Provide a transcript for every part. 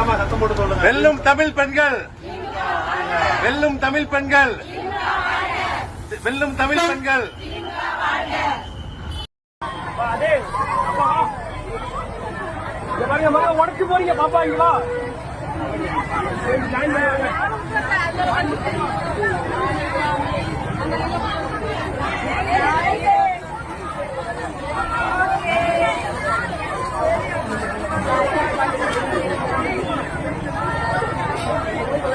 வெல்லும் தமிழ் பெண்கள், வெல்லும் தமிழ் பெண்கள், வெல்லும் தமிழ் பெண்கள். உடச்சு போறீங்க பாப்பா இங்களா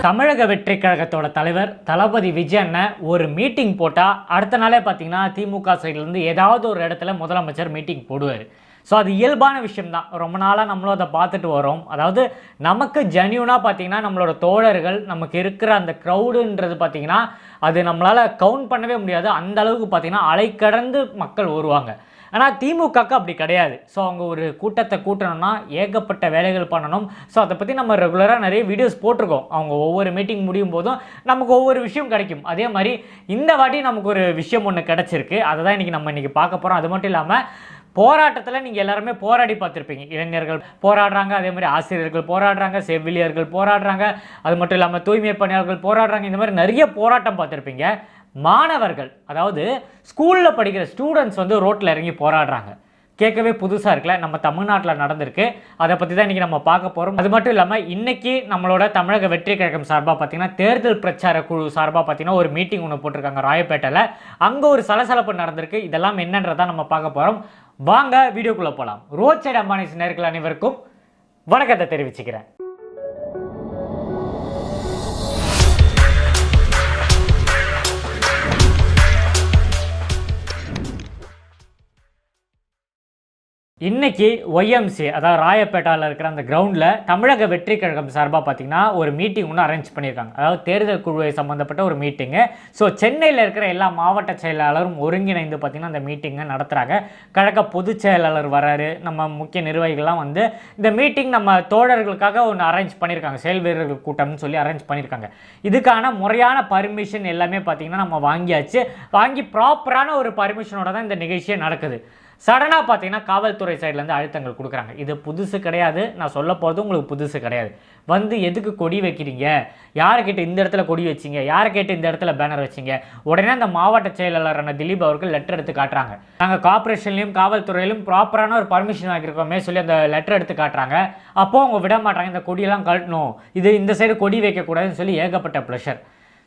தமிழக வெற்றி கழகத்தோட தலைவர் தளபதி விஜய் அண்ணன் ஒரு மீட்டிங் போட்டால் அடுத்த நாளே பார்த்தீங்கன்னா திமுக சைட்லேருந்து ஏதாவது ஒரு இடத்துல முதலமைச்சர் மீட்டிங் போடுவார். ஸோ அது இயல்பான விஷயம்தான். ரொம்ப நாளாக நம்மளும் அதை பார்த்துட்டு வரோம். அதாவது நமக்கு ஜென்யூனாக பார்த்தீங்கன்னா நம்மளோட தோழர்கள், நமக்கு இருக்கிற அந்த க்ரௌடுன்றது பார்த்தீங்கன்னா அது நம்மளால் கவுண்ட் பண்ணவே முடியாது. அந்த அளவுக்கு பார்த்தீங்கன்னா அலைக்கடந்து மக்கள் வருவாங்க. ஆனால் திமுகக்கு அப்படி கிடையாது. ஸோ அவங்க ஒரு கூட்டத்தை கூட்டணும்னா ஏகப்பட்ட வேலைகள் பண்ணணும். ஸோ அதை பற்றி நம்ம ரெகுலராக நிறைய வீடியோஸ் போட்டிருக்கோம். அவங்க ஒவ்வொரு மீட்டிங் முடியும் போதும் நமக்கு ஒவ்வொரு விஷயம் கிடைக்கும். அதே மாதிரி இந்த வாட்டி நமக்கு ஒரு விஷயம் ஒன்று கிடச்சிருக்கு. அதை தான் நம்ம இன்றைக்கி பார்க்க போகிறோம். அது மட்டும் இல்லாமல் போராட்டத்தில் நீங்கள் எல்லாருமே போராடி பார்த்துருப்பீங்க. இளைஞர்கள் போராடுறாங்க, அதே மாதிரி ஆசிரியர்கள் போராடுறாங்க, செவிலியர்கள் போராடுறாங்க, அது மட்டும் இல்லாமல் தூய்மை பணியாளர்கள் போராடுறாங்க. இந்த மாதிரி நிறைய போராட்டம் பார்த்துருப்பீங்க. மாணவர்கள், அதாவது ஸ்கூலில் படிக்கிற ஸ்டூடெண்ட்ஸ் ரோட்டில் இறங்கி போராடுறாங்க. கேட்கவே புதுசாக இருக்குல்ல. நம்ம தமிழ்நாட்டில் நடந்திருக்கு. அதை பற்றி தான் இன்றைக்கி நம்ம பார்க்க போகிறோம். அது மட்டும் இல்லாமல் இன்றைக்கி நம்மளோட தமிழக வெற்றி கழகம் சார்பாக பார்த்திங்கன்னா தேர்தல் பிரச்சார குழு சார்பாக பார்த்திங்கன்னா ஒரு மீட்டிங் ஒன்று போட்டிருக்காங்க ராயப்பேட்டையில். அங்கே ஒரு சலசலப்பு நடந்திருக்கு. இதெல்லாம் என்னன்றதான் நம்ம பார்க்க போகிறோம். வாங்க வீடியோக்குள்ளே போகலாம். ரோட் சைடு அம்பானிஸ் நேயர்கள் அனைவருக்கும் வணக்கத்தை தெரிவிச்சுக்கிறேன். இன்னைக்கு ஒய்எம்சி, அதாவது ராயப்பேட்டாவில் இருக்கிற அந்த கிரவுண்டில் தமிழக வெற்றி கழகம் சார்பாக பார்த்தீங்கன்னா ஒரு மீட்டிங் ஒன்று அரேஞ்ச் பண்ணியிருக்காங்க. அதாவது தேர்தல் குழுவை சம்மந்தப்பட்ட ஒரு மீட்டிங்கு. ஸோ சென்னையில் இருக்கிற எல்லா மாவட்ட செயலாளரும் ஒருங்கிணைந்து பார்த்திங்கன்னா அந்த மீட்டிங்கை நடத்துகிறாங்க. கழக பொதுச் செயலாளர் வராரு, நம்ம முக்கிய நிர்வாகிகள்லாம் இந்த மீட்டிங் நம்ம தோழர்களுக்காக ஒன்று அரேஞ்ச் பண்ணியிருக்காங்க. செயல் வீரர்கள் கூட்டம்னு சொல்லி அரேஞ்ச் பண்ணியிருக்காங்க. இதுக்கான முறையான பர்மிஷன் எல்லாமே பார்த்திங்கன்னா நம்ம வாங்கியாச்சு. வாங்கி ப்ராப்பரான ஒரு பர்மிஷனோட தான் இந்த நிகழ்ச்சியே நடக்குது. சடனாக பார்த்தீங்கன்னா காவல்துறை சைட்லேருந்து அழுத்தங்கள் கொடுக்குறாங்க. இது புதுசு கிடையாது. நான் சொல்ல போகிறது உங்களுக்கு புதுசு கிடையாது. எதுக்கு கொடி வைக்கிறீங்க, யாரை கேட்டு இந்த இடத்துல கொடி வச்சிங்க, யாரை கேட்டு இந்த இடத்துல பேனர் வச்சிங்க, உடனே அந்த மாவட்ட செயலாளரான திலீப் அவர்கள் லெட்டர் எடுத்து காட்டுறாங்க. நாங்கள் கார்பரேஷன்லையும் காவல்துறையிலும் ப்ராப்பரான ஒரு பர்மிஷன் வாங்கியிருக்கோமே சொல்லி அந்த லெட்டர் எடுத்து காட்டுறாங்க. அப்போது அவங்க விட மாட்டாங்க. இந்த கொடியெல்லாம் கழட்டணும், இந்த சைடு கொடி வைக்கக்கூடாதுன்னு சொல்லி ஏகப்பட்ட ப்ரெஷர்.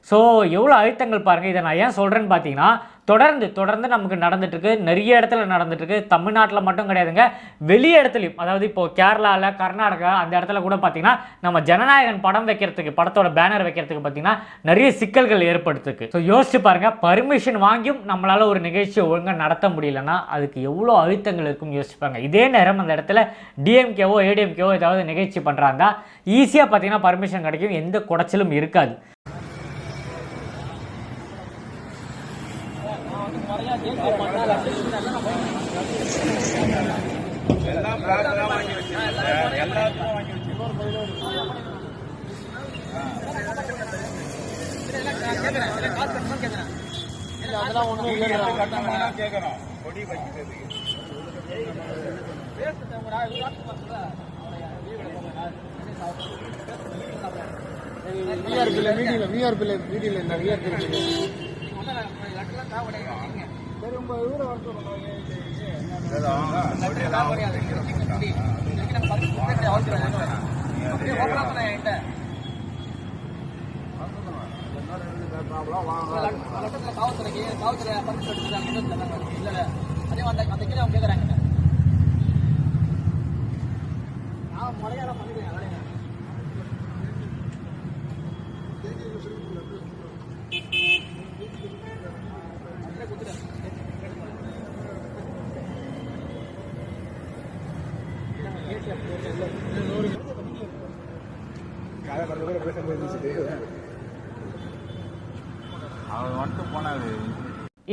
ஸோ எவ்வளோ அழுத்தங்கள் பாருங்கள். இதை நான் ஏன் சொல்கிறேன்னு பார்த்தீங்கன்னா தொடர்ந்து நமக்கு நடந்துட்டுருக்கு. நிறைய இடத்துல நடந்துட்டுருக்கு. தமிழ்நாட்டில் மட்டும் கிடையாதுங்க, வெளிய இடத்துலையும். அதாவது இப்போது கேரளாவில், கர்நாடகா அந்த இடத்துல கூட பார்த்திங்கன்னா நம்ம ஜனநாயகன் படம் வைக்கிறதுக்கு, படத்தோட பேனர் வைக்கிறதுக்கு பார்த்திங்கன்னா நிறைய சிக்கல்கள் ஏற்படுத்துக்கு. ஸோ யோசிச்சு பாருங்கள், பர்மிஷன் வாங்கியும் நம்மளால் ஒரு நிகழ்ச்சியை ஒழுங்காக நடத்த முடியலன்னா அதுக்கு எவ்வளோ அழுத்தங்கள் இருக்குன்னு யோசிப்பாங்க. இதே நேரம் அந்த இடத்துல டிஎம்கேவோ ஏடிஎம்கேவோ ஏதாவது நிகழ்ச்சி பண்ணுறாங்க, ஈஸியாக பார்த்திங்கன்னா பர்மிஷன் கிடைக்கும், எந்த குடைச்சலும் இருக்காது.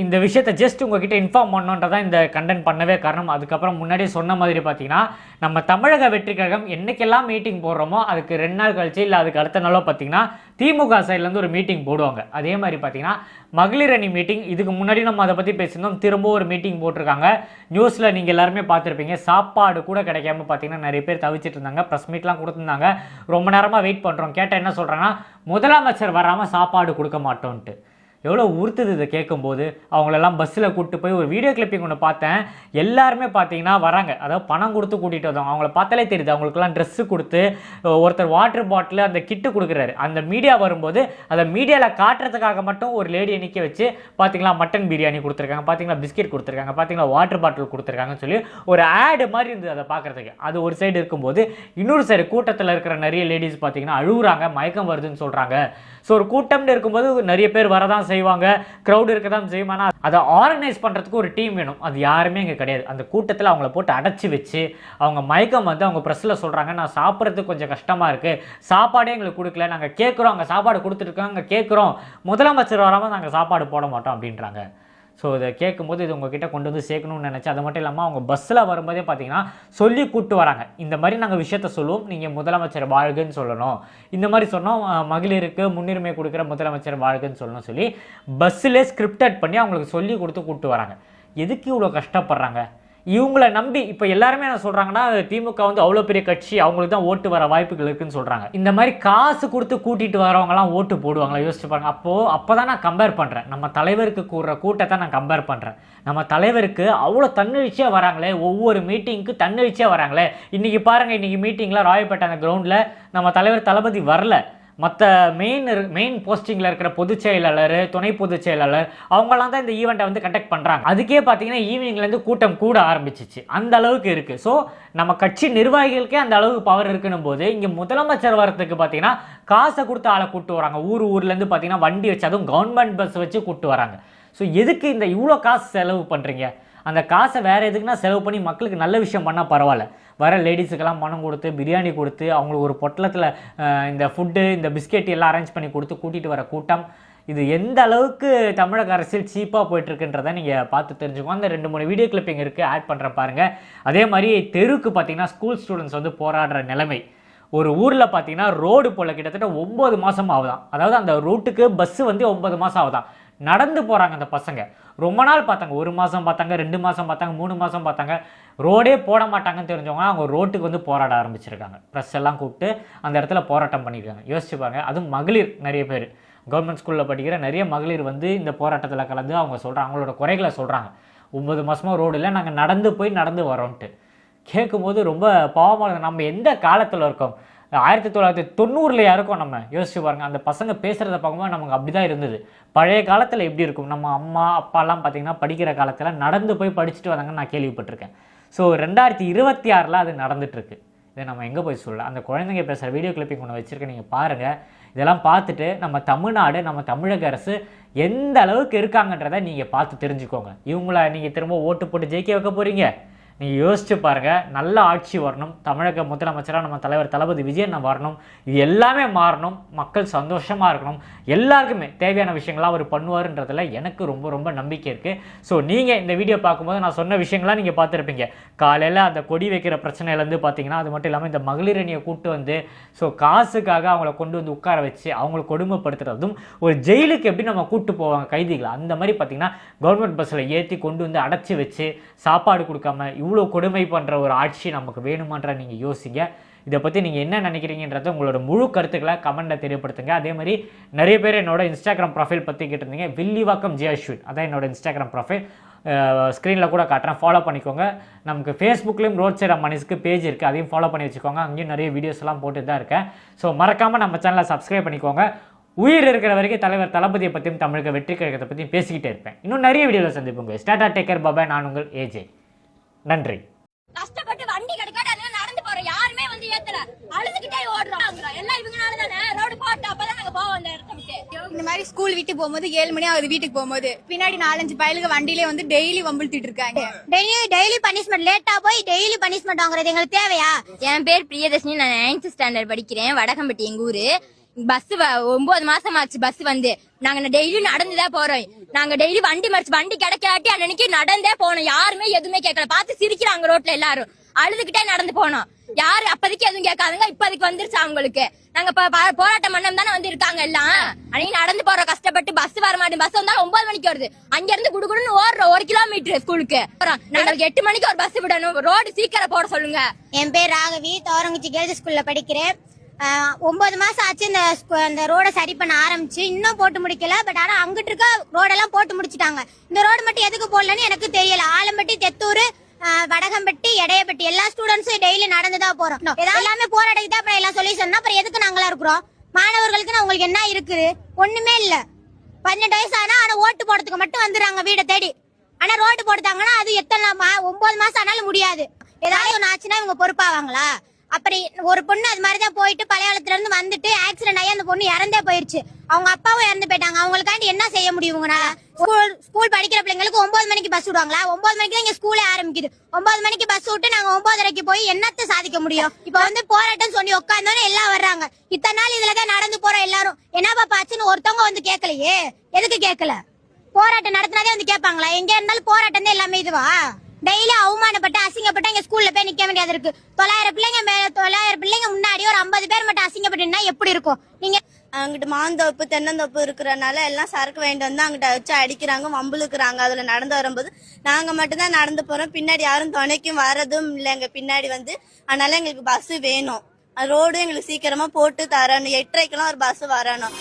இந்த விஷயத்தை ஜஸ்ட் உங்ககிட்ட இன்ஃபார்ம் பண்ணணுன்றதான் இந்த கண்டென்ட் பண்ணவே காரணம். அதுக்கப்புறம் முன்னாடியே சொன்ன மாதிரி பார்த்தீங்கன்னா நம்ம தமிழக வெற்றி கழகம் என்னைக்கெல்லாம் மீட்டிங் போடுறோமோ அதுக்கு 2 நாள் கழிச்சு இல்லை அதுக்கு அடுத்த நாளோ பார்த்தீங்கன்னா திமுக சைட்லேருந்து ஒரு மீட்டிங் போடுவாங்க. அதே மாதிரி பார்த்தீங்கன்னா மகளிர் அணி மீட்டிங், இதுக்கு முன்னாடி நம்ம அதை பற்றி பேசியிருந்தோம், திரும்ப ஒரு மீட்டிங் போட்டிருக்காங்க. நியூஸில் நீங்கள் எல்லாருமே பார்த்துருப்பீங்க. சாப்பாடு கூட கிடைக்காம பார்த்தீங்கன்னா நிறைய பேர் தவிச்சிட்டு இருந்தாங்க. ப்ரெஸ் மீட்லாம் கொடுத்துருந்தாங்க. ரொம்ப நேரமாக வெயிட் பண்ணுறோம். கேட்டால் என்ன சொல்கிறாங்கன்னா முதலமைச்சர் வராமல் சாப்பாடு கொடுக்க மாட்டோன்ட்டு. எவ்வளோ உறுத்துது இதை கேட்கும்போது. அவங்களெல்லாம் பஸ்ஸில் கூப்பிட்டு போய் ஒரு வீடியோ கிளிப்பிங் ஒன்று பார்த்தேன். எல்லாருமே பார்த்தீங்கன்னா வராங்க, அதாவது பணம் கொடுத்து கூட்டிகிட்டு வந்தோம். அவங்கள பார்த்தாலே தெரியுது. அவங்களுக்குலாம் ட்ரெஸ்ஸு கொடுத்து ஒருத்தர் வாட்டர் பாட்டில் அந்த கிட்டு கொடுக்குறாரு. அந்த மீடியா வரும்போது அதை மீடியாவில் காட்டுறதுக்காக மட்டும் ஒரு லேடியை நிற்க வச்சு பார்த்தீங்களா மட்டன் பிரியாணி கொடுத்துருக்காங்க, பார்த்தீங்களா பிஸ்கெட் கொடுத்துருக்காங்க, பார்த்தீங்களா வாட்டர் பாட்டில் கொடுத்துருக்காங்கன்னு சொல்லி ஒரு ஆடு மாதிரி இருந்தது அதை பார்க்குறதுக்கு. அது ஒரு சைடு இருக்கும்போது இன்னொரு சைடு கூட்டத்தில் இருக்கிற நிறைய லேடிஸ் பார்த்தீங்கன்னா அழுகுறாங்க, மயக்கம் வருதுன்னு சொல்கிறாங்க. ஸோ ஒரு கூட்டம்னு இருக்கும்போது நிறைய பேர் வரதான் செய்வாங்க, க்ரௌட் இருக்க தான் செய்யும். ஆனால் அதை ஆர்கனைஸ் பண்ணுறதுக்கு ஒரு டீம் வேணும். அது யாருமே இங்கே கிடையாது. அந்த கூட்டத்தில் அவங்கள போட்டு அடைச்சி வச்சு அவங்க மயக்கம் வந்து அவங்க ப்ரெஸ்ஸில் சொல்கிறாங்க, நான் சாப்பிட்றதுக்கு கொஞ்சம் கஷ்டமாக இருக்குது, சாப்பாடே எங்களுக்கு கொடுக்கல, நாங்கள் கேட்குறோம், அங்கே சாப்பாடு கொடுத்துருக்காங்க, அங்கே கேட்குறோம், முதலமைச்சர் வராமல் நாங்கள் சாப்பாடு போட மாட்டோம் அப்படின்றாங்க. ஸோ இதை கேட்கும்போது இது உங்ககிட்ட கொண்டு வந்து சேர்க்கணும்னு நினச்சி, அது மட்டும் இல்லாமல் அவங்க பஸ்ஸில் வரும்போதே பார்த்தீங்கன்னா சொல்லி கூப்பிட்டு வராங்க. இந்த மாதிரி நாங்கள் விஷயத்த சொல்லுவோம், நீங்கள் முதலமைச்சர் வாழ்கன்னு சொல்லணும், இந்த மாதிரி சொன்னோம், மகளிருக்கு முன்னுரிமை கொடுக்குற முதலமைச்சர் வாழ்கன்னு சொல்லணும் சொல்லி பஸ்ஸிலே ஸ்கிரிப்டட் பண்ணி அவங்களுக்கு சொல்லி கொடுத்து கூப்பிட்டு வராங்க. எதுக்கு இவ்வளோ கஷ்டப்படுறாங்க? இவங்களை நம்பி இப்போ எல்லாருமே என்ன சொல்கிறாங்கன்னா திமுக வந்து அவ்வளோ பெரிய கட்சி, அவங்களுக்கு தான் ஓட்டு வர வாய்ப்புகள் இருக்குன்னு சொல்கிறாங்க. இந்த மாதிரி காசு கொடுத்து கூட்டிகிட்டு வரவங்கலாம் ஓட்டு போடுவாங்களா? யோசிச்சு பாருங்க. அப்போ தான் நான் கம்பேர் பண்ணுறேன், நம்ம தலைவருக்கு கூடுற கூட்டத்தை நான் கம்பேர் பண்ணுறேன். நம்ம தலைவருக்கு அவ்வளோ தன்னெழுச்சியாக வராங்களே, ஒவ்வொரு மீட்டிங்க்கு தன்னெழுச்சியாக வராங்களே. இன்றைக்கி பாருங்கள், இன்றைக்கி மீட்டிங்கில் ராயப்பேட்டை அந்த கிரவுண்டில் நம்ம தலைவர் தளபதி வரல. மற்ற மெயின் போஸ்டிங்கில் இருக்கிற பொதுச் செயலாளர், துணை பொதுச் செயலாளர் அவங்களாம் தான் இந்த ஈவெண்ட்டை வந்து கண்டக்ட் பண்ணுறாங்க. அதுக்கே பார்த்தீங்கன்னா ஈவினிங்லேருந்து கூட்டம் கூட ஆரம்பிச்சிச்சு. அந்த அளவுக்கு இருக்குது. ஸோ நம்ம கட்சி நிர்வாகிகளுக்கே அந்த அளவுக்கு பவர் இருக்குன்னும் போது இங்கே முதலமைச்சர் வரத்துக்கு பார்த்தீங்கன்னா காசை கொடுத்து ஆளை கூப்பிட்டு வராங்க. ஊர்லேருந்து பார்த்தீங்கன்னா வண்டி வச்சு, அதுவும் கவர்மெண்ட் பஸ் வச்சு கூப்பிட்டு வராங்க. ஸோ எதுக்கு இந்த இவ்வளோ காசு செலவு பண்ணுறீங்க? அந்த காசை வேறு எதுக்குன்னா செலவு பண்ணி மக்களுக்கு நல்ல விஷயம் பண்ணால் பரவாயில்ல. வர லேடிஸுக்கெல்லாம் பணம் கொடுத்து பிரியாணி கொடுத்து அவங்களுக்கு ஒரு பொட்டலத்தில் இந்த ஃபுட்டு இந்த பிஸ்கெட் எல்லாம் அரேஞ்ச் பண்ணி கொடுத்து கூட்டிகிட்டு வர கூட்டம், இது எந்த அளவுக்கு தமிழக அரசியல் சீப்பாக போயிட்டுருக்குன்றதை நீங்கள் பார்த்து தெரிஞ்சுக்கோங்க. அந்த 2-3 வீடியோ கிளிப்பிங் இருக்குது, ஆட் பண்ணுற பாருங்கள். அதே மாதிரி தெருக்கு பார்த்தீங்கன்னா ஸ்கூல் ஸ்டூடெண்ட்ஸ் வந்து போராடுற நிலைமை. ஒரு ஊரில் பார்த்தீங்கன்னா ரோடு போல் கிட்டத்தட்ட 9 மாதம் ஆகுதான். அதாவது அந்த ரூட்டுக்கு பஸ்ஸு வந்து 9 மாதம் ஆகுதான். நடந்து போகிறாங்க அந்த பசங்க. ரொம்ப நாள் பார்த்தாங்க, 1 மாதம் பார்த்தாங்க, 2 மாதம் பார்த்தாங்க, 3 மாதம் பார்த்தாங்க. ரோடே போட மாட்டாங்கன்னு தெரிஞ்சவங்க அவங்க ரோட்டுக்கு வந்து போராட ஆரம்பிச்சிருக்காங்க. ப்ரெஸ் எல்லாம் கூப்பிட்டு அந்த இடத்துல போராட்டம் பண்ணியிருக்காங்க. யோசிச்சு பாருங்க. அதுவும் மகளிர் நிறைய பேர், கவர்மெண்ட் ஸ்கூலில் படிக்கிற நிறைய மகளிர் வந்து இந்த போராட்டத்தில் கலந்து அவங்க சொல்கிறாங்க, அவங்களோட குறைகளை சொல்கிறாங்க. 9 மாதமாக ரோடு இல்லை, நாங்கள் நடந்து வரோன்ட்டு. கேட்கும்போது ரொம்ப பாவமாக, நம்ம எந்த காலத்தில் இருக்கோம்? 1990 இருக்கோம் நம்ம. யோசிச்சு பாருங்கள். அந்த பசங்க பேசுகிறத பார்க்கும்போது நமக்கு அப்படி தான் இருந்தது. பழைய காலத்தில் எப்படி இருக்கும்? நம்ம அம்மா அப்பாலாம் பார்த்திங்கன்னா படிக்கிற காலத்தில் நடந்து போய் படிச்சுட்டு வந்தாங்கன்னு நான் கேள்விப்பட்டிருக்கேன். ஸோ 2026 அது நடந்துகிட்ருக்கு. இதை நம்ம எங்கே போய் சொல்லலாம்? அந்த குழந்தைங்க பேசுகிற வீடியோ கிளிப்பிங் ஒன்று வச்சுருக்கேன், நீங்கள் பாருங்கள். இதெல்லாம் பார்த்துட்டு நம்ம தமிழ்நாடு, நம்ம தமிழக அரசு எந்த அளவுக்கு இருக்காங்கன்றதை நீங்கள் பார்த்து தெரிஞ்சுக்கோங்க. இவங்கள நீங்கள் திரும்ப ஓட்டு போட்டு ஜெயிக்க வைக்க போகிறீங்க? நீங்கள் யோசிச்சு பாருங்கள். நல்ல ஆட்சி வரணும், தமிழக முதலமைச்சராக நம்ம தலைவர் தளபதி விஜயன் வரணும், இது எல்லாமே மாறணும், மக்கள் சந்தோஷமாக இருக்கணும், எல்லாருக்குமே தேவையான விஷயங்கள்லாம் அவர் பண்ணுவார்ன்றதில் எனக்கு ரொம்ப ரொம்ப நம்பிக்கை இருக்குது. ஸோ நீங்கள் இந்த வீடியோ பார்க்கும்போது நான் சொன்ன விஷயங்கள்லாம் நீங்கள் பார்த்துருப்பீங்க. காலையில் அந்த கொடி வைக்கிற பிரச்சனையிலேருந்து பார்த்தீங்கன்னா, அது மட்டும் இல்லாமல் இந்த மகளிர் அணியை கூப்பிட்டு வந்து ஸோ காசுக்காக அவங்கள கொண்டு வந்து உட்கார வச்சு அவங்கள கொடுமைப்படுத்துறதும், ஒரு ஜெயிலுக்கு எப்படி நம்ம கூப்பிட்டு போவாங்க கைதிகளை, அந்த மாதிரி பார்த்தீங்கன்னா கவர்மெண்ட் பஸ்ஸில் ஏற்றி கொண்டு வந்து அடைச்சி வச்சு சாப்பாடு கொடுக்காம இவ்வளோ கொடுமை பண்ணுற ஒரு ஆட்சி நமக்கு வேணுமான்ற நீங்கள் யோசிங்க. இதை பற்றி நீங்கள் என்ன நினைக்கிறீங்கன்றத உங்களோட முழு கருத்துக்களை கமெண்ட்டில் தெரியப்படுத்துங்க. அதே மாதிரி நிறைய பேர் என்னோட இன்ஸ்டாகிராம் ப்ரொஃபைல் பற்றி கேட்டிருந்தீங்க. வில்லிவாக்கம் ஜே அஸ்வின், அதான் என்னோட இன்ஸ்டாகிராம் ப்ரொஃபைல். ஸ்க்ரீனில் கூட காட்டுறேன், ஃபாலோ பண்ணிக்கோங்க. நமக்கு ஃபேஸ்புக்லேயும் ரோட் சைட் அம்மானிஸ்க்கு பேஜ் இருக்குது, அதையும் ஃபாலோ பண்ணி வச்சுக்கோங்க. அங்கேயும் நிறைய வீடியோஸ்லாம் போட்டு தான் இருக்கேன். ஸோ மறக்காமல் நம்ம சேனலை சப்ஸ்கிரைப் பண்ணிக்கோங்க. உயிர் இருக்கிற வரைக்கும் தலைவர் தளபதியை பற்றியும் தமிழக வெற்றி கழகத்தை பற்றியும் பேசிக்கிட்டே இருப்பேன். இன்னும் நிறைய வீடியோவில் சந்திப்போங்க. Start take care, bye bye. நான் உங்கள் ஏஜே. நன்றி. கஷ்டப்பட்டு வண்டி கிடைக்காத நடந்து போறோம், யாருமே வந்து ஏத்தல, அழுதுகிட்டே ஓடுறோம். எல்லாம் இவங்கனால தானே. ரோடு போட்டு அப்பதான் நாங்க போவோம் அந்த இடத்த விட்டு. இந்த மாதிரி ஸ்கூல் விட்டு போகும்போது 7 மணி ஆகுது, வீட்டுக்கு போகும்போது பின்னாடி 4-5 பயலுக்கு வண்டியிலே வந்து டெய்லி வம்பிழுத்திட்டு இருக்காங்க. டெய்லி பனிஷ்மெண்ட், லேட்டா போய் டெய்லி பனிஷ்மெண்ட் வாங்குறது எங்களுக்கு தேவையா? என் பேர் பிரியதர்ஷினி, நான் 9th ஸ்டாண்டர்ட் படிக்கிறேன், வடகம்பட்டி எங்க ஊரு. பஸ் 9 மாசம் ஆச்சு பஸ் வந்து. நாங்க டெய்லி நடந்துதான் போறோம். நாங்க டெய்லி வண்டி மறிச்சு வண்டி கிடைக்காட்டி அன்னைக்கு நடந்தே போனோம். யாருமே எதுவுமே கேட்கல. பார்த்து சிரிக்கிறாங்க ரோட்ல எல்லாரும். அழுதுகிட்டே நடந்து போனோம். யாரு அப்போதைக்கு எதுவும் கேட்காதுங்க. இப்ப அதுக்கு வந்துருச்சு அவங்களுக்கு. நாங்க போராட்டம் பண்ணம் தானே வந்து இருக்காங்க எல்லாம். அன்னைக்கு நடந்து போறோம் கஷ்டப்பட்டு. பஸ் வர மாட்டேன். பஸ் வந்தாலும் 9 மணிக்கு வருது. அங்க இருந்து குடுகுடுன்னு ஓடுறோம் 1 கிலோமீட்டர் ஸ்கூலுக்கு. நாங்களுக்கு 8 மணிக்கு ஒரு பஸ் விடணும். ரோடு சீக்கிரம் போட சொல்லுங்க. என் பேர் ராகவி, தோரங்குச்சி கேர்ள்ஸ் ஸ்கூல்ல படிக்கிறேன். 9 மாசம் ஆச்சு இந்த ரோட சரி பண்ண ஆரம்பிச்சு. இன்னும் போட்டு முடிக்கல. பட் ஆனா அங்கிட்டு இருக்க ரோடெல்லாம் போட்டு முடிச்சிட்டாங்க. இந்த ரோடு மட்டும் எதுக்கு போடலன்னு எனக்கு தெரியல. ஆலம்பட்டி, தெத்தூர், வடகம்பட்டி, எடையப்பட்டி எல்லா ஸ்டூடெண்ட்ஸும் டெய்லி நடந்துதான் போறோம். எல்லாமே போராட்டத்துக்கு அப்புறம் எல்லாம் சொல்யூஷன். அப்புறம் எதுக்கு நாங்களா இருக்கிறோம்? மாணவர்களுக்கு உங்களுக்கு என்ன இருக்குது? ஒண்ணுமே இல்ல. 18 வயசு ஆனா ஓட்டு போடுறதுக்கு மட்டும் வந்துடுறாங்க வீடை தேடி. ஆனா ரோடு போட்டாங்கன்னா அது எத்தனை 9 மாசம் ஆனாலும் முடியாது. ஏதாவது ஒண்ணு ஆச்சுன்னா இவங்க பொறுப்பாவாங்களா? அப்படி ஒரு பொண்ணு அது மாதிரிதான் போயிட்டு பழையாளத்துல இருந்து வந்துட்டு ஆக்சிடென்ட் ஆகி அந்த பொண்ணு இறந்தே போயிருச்சு. அவங்க அப்பாவும் இறந்து போயிட்டாங்க. அவங்களுக்காண்டி என்ன செய்ய முடியும் உங்களால? ஸ்கூல் படிக்கிற பிள்ளைங்களுக்கு 9 மணிக்கு பஸ் விடுவாங்களா? 9 மணிக்கு தான் இங்க ஸ்கூலே ஆரம்பிக்குது. 9 மணிக்கு பஸ் விட்டு நாங்க 9:30 போய் என்னத்தை சாதிக்க முடியும்? இப்ப வந்து போராட்டம் சொல்லி உட்காந்தோன்னு எல்லாம் வர்றாங்க. இத்தனை நாள் இதுலதான் நடந்து போறோம் எல்லாரும். என்னப்பா பாச்சுன்னு ஒருத்தவங்க வந்து கேட்கலையே. எதுக்கு கேட்கல? போராட்டம் நடத்தினாதே வந்து கேட்பாங்களா? எங்க இருந்தாலும் போராட்டம் தான் எல்லாமே. இதுவா டெய்லி அவமானப்பட்டு அசிங்கப்பட்டு எங்க ஸ்கூல்ல போய் நிக்க வேண்டியது இருக்கு. 900 பிள்ளைங்க முன்னாடி ஒரு 50 பேர் மட்டும் அசிங்கப்பட்டுனா எப்படி இருக்கும்? நீங்க அங்கிட்டு மாந்தோப்பு தென்னந்தோப்பு இருக்கிறனால எல்லாம் சரக்கு வேண்டி வந்து அங்கிட்ட வச்சு அடிக்கிறாங்க, வம்புழுக்குறாங்க. அதுல நடந்து வரும்போது நாங்க மட்டும்தான் நடந்து போறோம். பின்னாடி யாரும் துணைக்கும் வரதும் இல்லைங்க பின்னாடி வந்து. அதனால எங்களுக்கு பஸ் வேணும். ரோடு எங்களுக்கு சீக்கிரமா போட்டு தரணும். 8:30க்கெல்லாம் ஒரு பஸ் வரணும்.